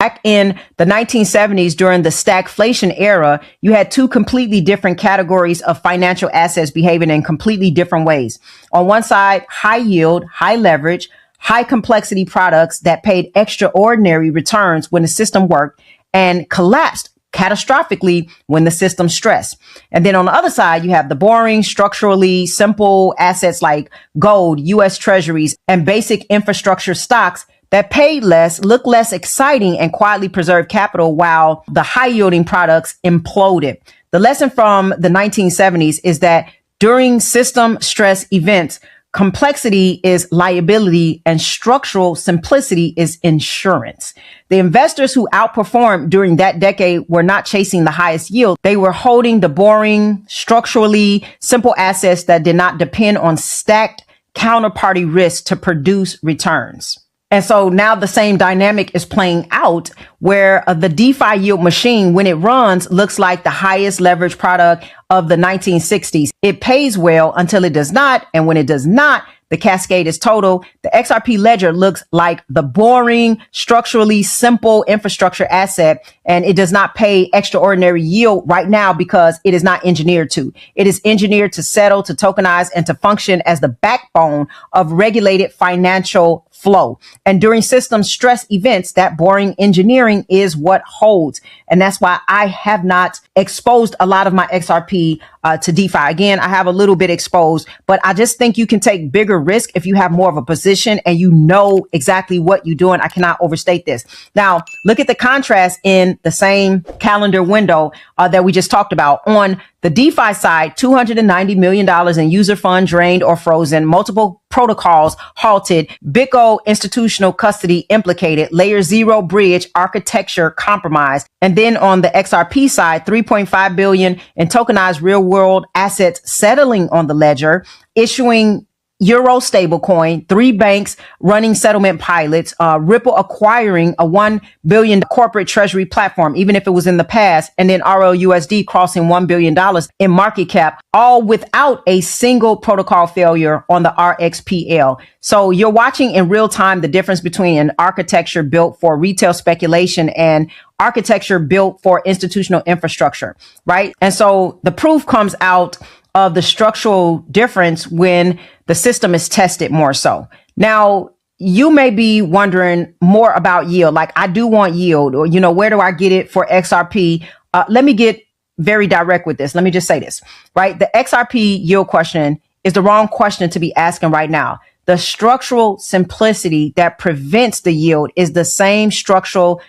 Back in the 1970s, during the stagflation era, you had two completely different categories of financial assets behaving in completely different ways. On one side, high yield, high leverage, high complexity products that paid extraordinary returns when the system worked and collapsed catastrophically when the system stressed. And then on the other side, you have the boring, structurally simple assets like gold, US treasuries, and basic infrastructure stocks that paid less, look less exciting, and quietly preserved capital while the high yielding products imploded. The lesson from the 1970s is that during system stress events, complexity is liability and structural simplicity is insurance. The investors who outperformed during that decade were not chasing the highest yield. They were holding the boring, structurally simple assets that did not depend on stacked counterparty risk to produce returns. And so now the same dynamic is playing out where the DeFi yield machine, when it runs, looks like the highest leverage product of the 1960s. It pays well until it does not. And when it does not, the cascade is total. The XRP Ledger looks like the boring, structurally simple infrastructure asset, and it does not pay extraordinary yield right now because it is not engineered to. It is engineered to settle, to tokenize, and to function as the backbone of regulated financial flow. And during system stress events, that boring engineering is what holds. And that's why I have not exposed a lot of my XRP to DeFi. Again, I have a little bit exposed, but I just think you can take bigger risk if you have more of a position and you know exactly what you're doing. I cannot overstate this. Now, look at the contrast in the same calendar window that we just talked about. On the DeFi side, $290 million in user funds drained or frozen, multiple protocols halted, BitGo institutional custody implicated, layer zero bridge architecture compromised. And then on the XRP side, 3.5 billion in tokenized real world assets settling on the ledger, issuing Euro stablecoin, 3 banks running settlement pilots, Ripple acquiring a 1 billion corporate treasury platform, even if it was in the past, and then RLUSD crossing $1 billion in market cap, all without a single protocol failure on the RXPL. So you're watching in real time the difference between an architecture built for retail speculation and architecture built for institutional infrastructure, right? And so the proof comes out of the structural difference when the system is tested more so. Now, you may be wondering more about yield. Like, I do want yield, or, where do I get it for XRP? Let me get very direct with this. Let me just say this, right? The XRP yield question is the wrong question to be asking right now. The structural simplicity that prevents the yield is the same structural